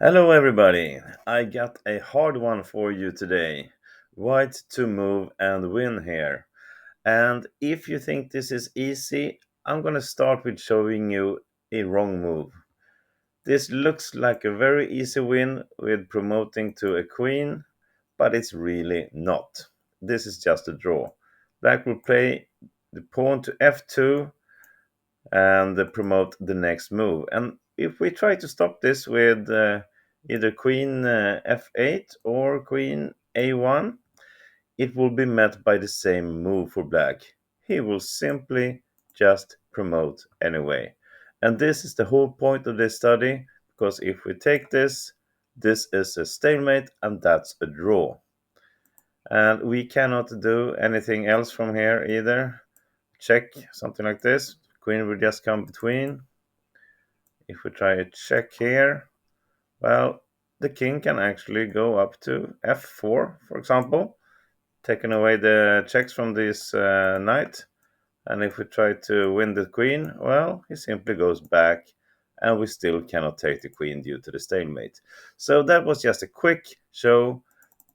Hello, everybody. I got a hard one for you today. White to move and win here. And if you think this is easy, I'm gonna start with showing you a wrong move. This looks like a very easy win with promoting to a queen, but it's really not. This is just a draw. Black will play the pawn to f2 and promote the next move. And if we try to stop this with either queen f8 or queen a1, it will be met by the same move for black. He will simply just promote anyway. And this is the whole point of this study, because if we take this, this is a stalemate and that's a draw. And we cannot do anything else from here either. Check, something like this. Queen will just come between. If we try a check here, well, the king can actually go up to f4, for example, taking away the checks from this knight. And if we try to win the queen, well, he simply goes back, and we still cannot take the queen due to the stalemate. So that was just a quick show,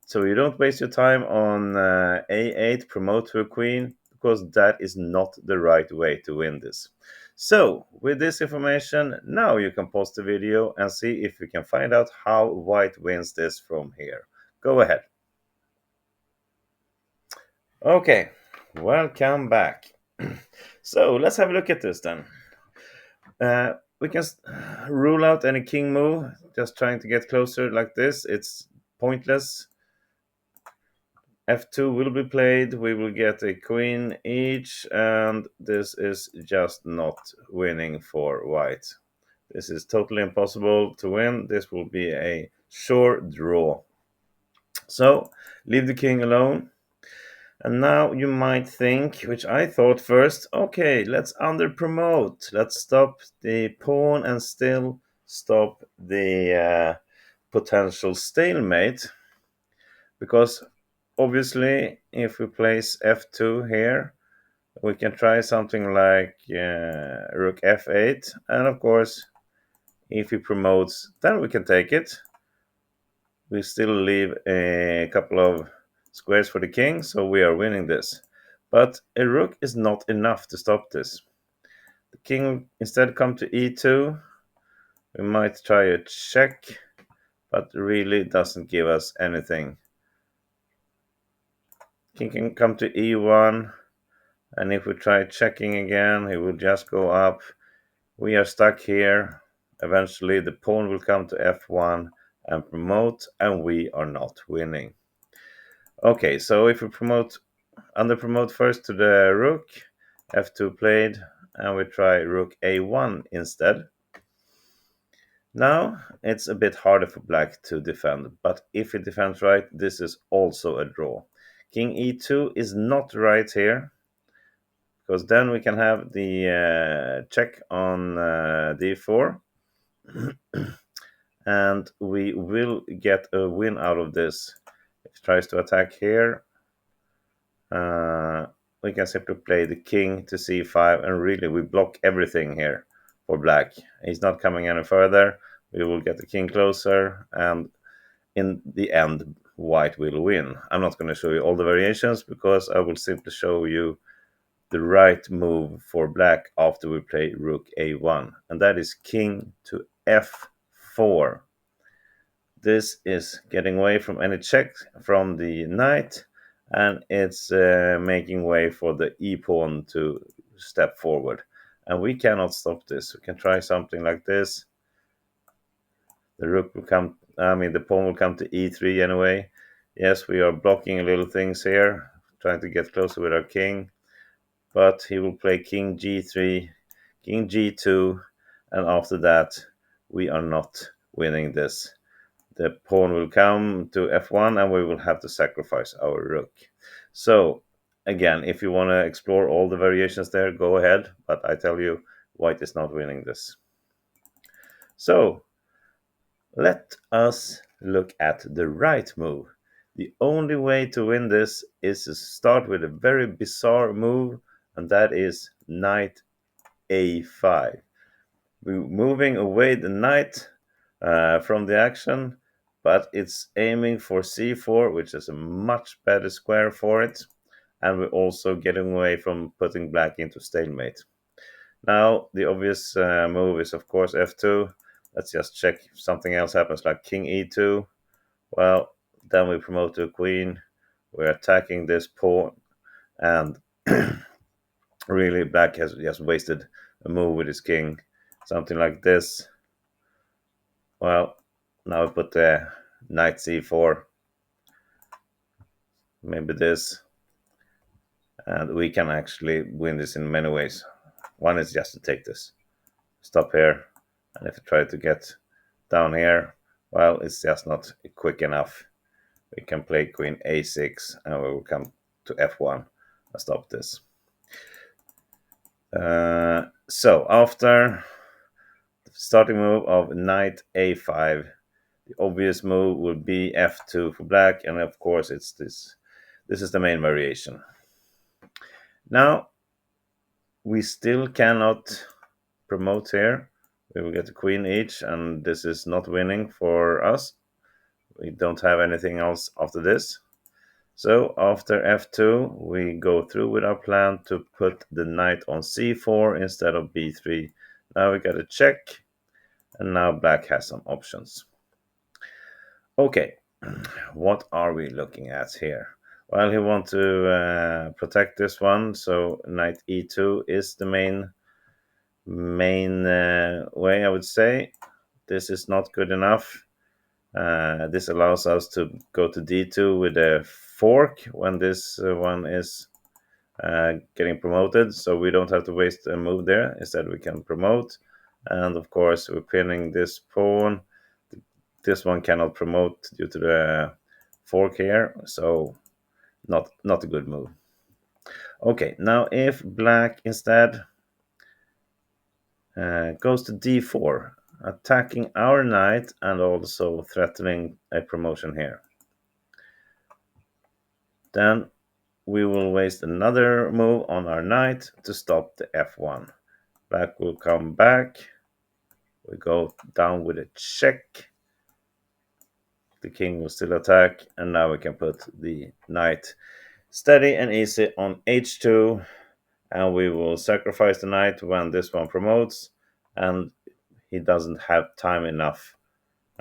so you don't waste your time on a8, promote to a queen, because that is not the right way to win this. So, with this information, now you can pause the video and see if you can find out how white wins this from here. Go ahead. Okay, welcome back. So, let's have a look at this then. We can rule out any king move, just trying to get closer like this. It's pointless. f2 will be played, we will get a queen each, and this is just not winning for white. This is totally impossible to win. This will be a sure draw. So, leave the king alone. And now you might think, which I thought first, okay, let's under promote. Let's stop the pawn and still stop the potential stalemate. Because obviously, if we place f2 here, we can try something like rook f8. And of course, if he promotes, then we can take it. We still leave a couple of squares for the king, so we are winning this. But a rook is not enough to stop this. The king instead come to e2. We might try a check, but really doesn't give us anything. King can come to e1, and if we try checking again, he will just go up. We are stuck here. Eventually the pawn will come to f1 and promote, and we are not winning. Okay, so if we under promote first to the rook, f2 played, and we try rook a1 instead. Now it's a bit harder for black to defend, but if he defends right, this is also a draw. King e2 is not right here, because then we can have the check on d4, and we will get a win out of this. If he tries to attack here, we can simply play the king to c5, and really we block everything here for black. He's not coming any further. We will get the king closer, and in the end, white will win. I'm not going to show you all the variations, because I will simply show you the right move for black after we play rook a1, and that is king to f4. This is getting away from any check from the knight, and it's making way for the e-pawn to step forward. And we cannot stop this. We can try something like this. The rook will come, the pawn will come to e3 anyway. Yes, we are blocking little things here, trying to get closer with our king. But he will play king g3, king g2, and after that, we are not winning this. The pawn will come to f1, and we will have to sacrifice our rook. So, again, if you want to explore all the variations there, go ahead. But I tell you, white is not winning this. So, let us look at the right move. The only way to win this is to start with a very bizarre move, and that is knight a5. We're moving away the knight from the action, but it's aiming for c4, which is a much better square for it, and we're also getting away from putting black into stalemate. Now, the obvious move is, of course, f2. Let's just check if something else happens, like king e2. Well, then we promote to a queen. We're attacking this pawn, and really, black has just wasted a move with his king. Something like this. Well, now we put the knight c4. Maybe this. And we can actually win this in many ways. One is just to take this. Stop here. And if I try to get down here, well, it's just not quick enough. We can play queen a6 and we will come to f1 and stop this. So after the starting move of knight a5, the obvious move will be f2 for black, and of course it's this. This is the main variation. Now we still cannot promote here. We will get a queen each, and this is not winning for us. We don't have anything else after this. So after f2, we go through with our plan to put the knight on c4 instead of b3. Now we got a check, and now black has some options. Okay, what are we looking at here? Well, he wants to protect this one, so knight e2 is the main way, I would say. This is not good enough. This allows us to go to d2 with a fork when this one is getting promoted, so we don't have to waste a move there. Instead, we can promote, and of course, we're pinning this pawn. This one cannot promote due to the fork here, so not a good move. Okay, now if black instead goes to d4, attacking our knight and also threatening a promotion here, then we will waste another move on our knight to stop the f1. Black will come back. We go down with a check. The king will still attack, and now we can put the knight steady and easy on h2, and we will sacrifice the knight when this one promotes, and he doesn't have time enough.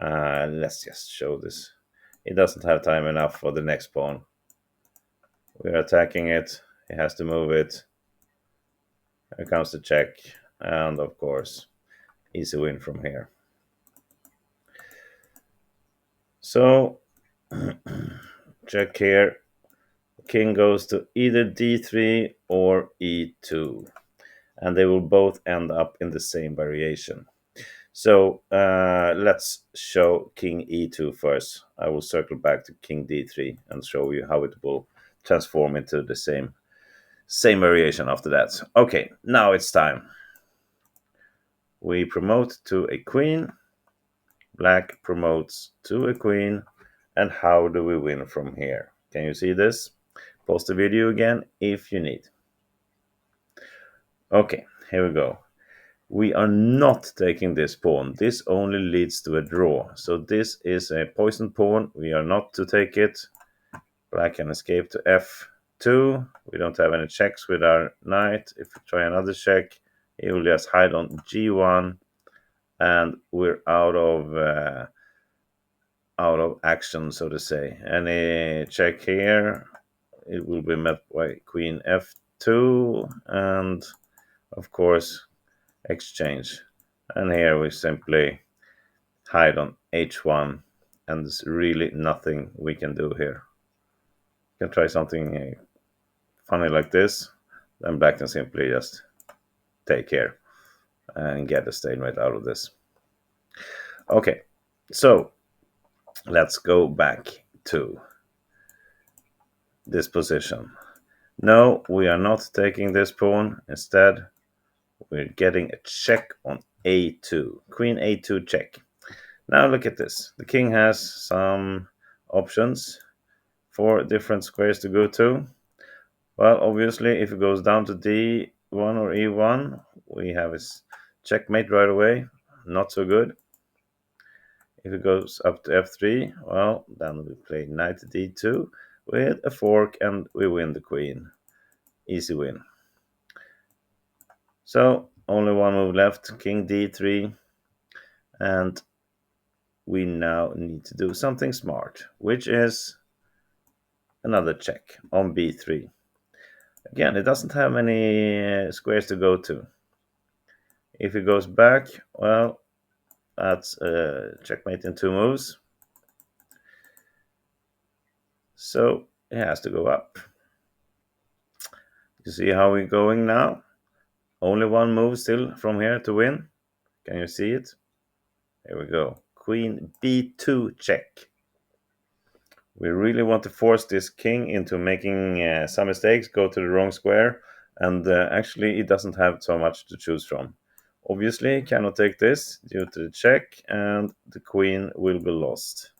Let's just show this. He doesn't have time enough for the next pawn. We're attacking it. He has to move it. Here comes the check, and of course, easy win from here. So, check here. King goes to either d3 or e2, and they will both end up in the same variation. So let's show king e2 first. I will circle back to king d3 and show you how it will transform into the same variation after that. Okay, now it's time. We promote to a queen. Black promotes to a queen. And how do we win from here? Can you see this? Pause the video again if you need. Okay, here we go. We are not taking this pawn. This only leads to a draw. So this is a poisoned pawn. We are not to take it. Black can escape to f2. We don't have any checks with our knight. If we try another check, he will just hide on g1, and we're out of action, so to say. Any check here, it will be met by queen f2, and of course exchange. And here we simply hide on h1, and there's really nothing we can do here. You can try something funny like this, then black can simply just take care and get a stalemate out of this. Okay, so let's go back to this position. No, we are not taking this pawn. Instead, we're getting a check on a2. Queen a2 check. Now look at this. The king has some options, 4 different squares to go to. Well, obviously, if it goes down to d1 or e1, we have his checkmate right away. Not so good. If it goes up to f3, well, then we play knight to d2 with a fork and we win the queen. Easy win. So, only one move left, king d3, and we now need to do something smart, which is another check on b3. Again, it doesn't have any squares to go to. If it goes back, well, that's checkmate in two moves. So it has to go up. You see how we're going now? Only one move still from here to win. Can you see it? Here we go. Queen b2 check. We really want to force this king into making some mistakes, go to the wrong square, and actually it doesn't have so much to choose from. Obviously, cannot take this due to the check, and the queen will be lost.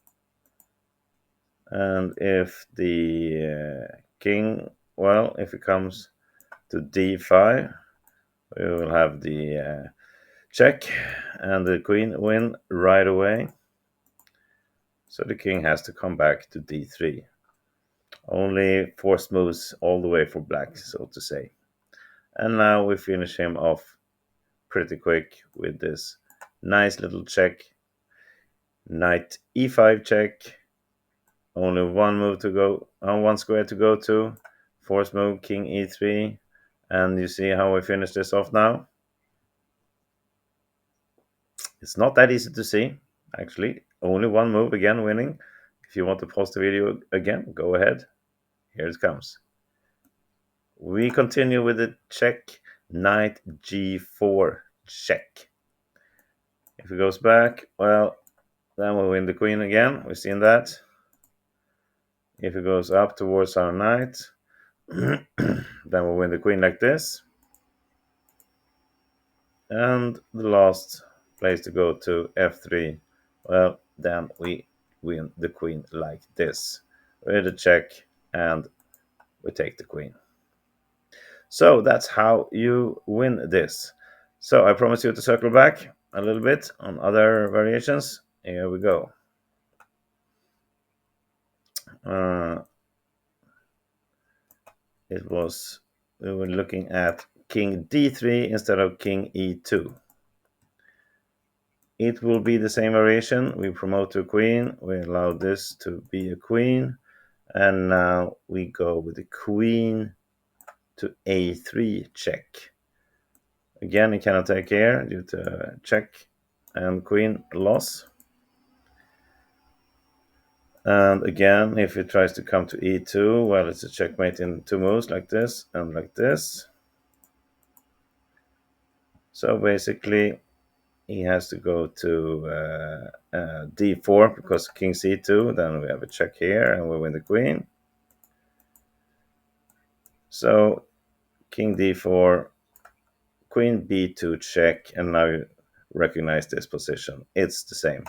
And if the king, well, if it comes to d5, we will have the check, and the queen win right away. So the king has to come back to d3. Only forced moves all the way for black, so to say. And now we finish him off pretty quick with this nice little check. Knight e5 check. Only one move to go, one square to go to. Forced move, king e3. And you see how we finish this off now? It's not that easy to see, actually. Only one move again winning. If you want to pause the video again, go ahead. Here it comes. We continue with the check, knight g4 check. If it goes back, well, then we'll win the queen again. We've seen that. If it goes up towards our knight, then we'll win the queen like this. And the last place to go to f3, well, then we win the queen like this. With a check, and we take the queen. So that's how you win this. So I promise you to circle back a little bit on other variations. Here we go. We were looking at king d3 instead of king e2. It will be the same variation. We promote to a queen. We allow this to be a queen. And now we go with the queen to a3 check. Again, you cannot take here due to check and queen loss. And again, if it tries to come to e2, well, it's a checkmate in two moves like this and like this. So basically, he has to go to d4 because king c2. Then we have a check here and we win the queen. So king d4, queen b2 check, and now you recognize this position. It's the same.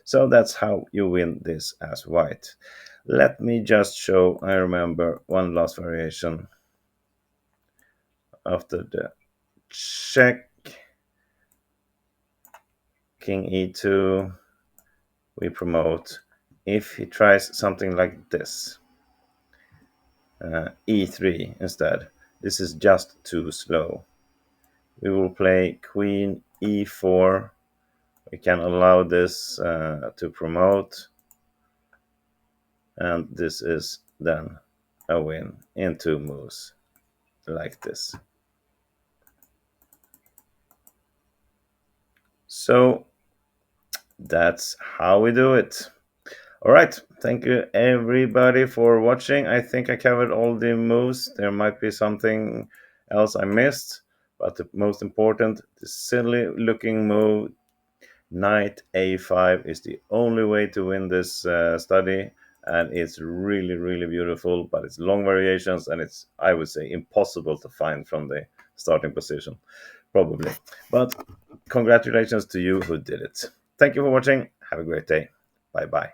So that's how you win this as white. Let me just show, I remember one last variation. After the check, king e2, we promote. If he tries something like this, e3 instead, this is just too slow. We will play queen e4. We can allow this to promote, and this is then a win in two moves like this. So that's how we do it. All right, thank you everybody for watching. I think I covered all the moves. There might be something else I missed, but the most important, the silly looking move, knight a5, is the only way to win this study, and it's really, really beautiful, but it's long variations, and it's, I would say, impossible to find from the starting position, probably. But congratulations to you who did it. Thank you for watching. Have a great day. Bye bye.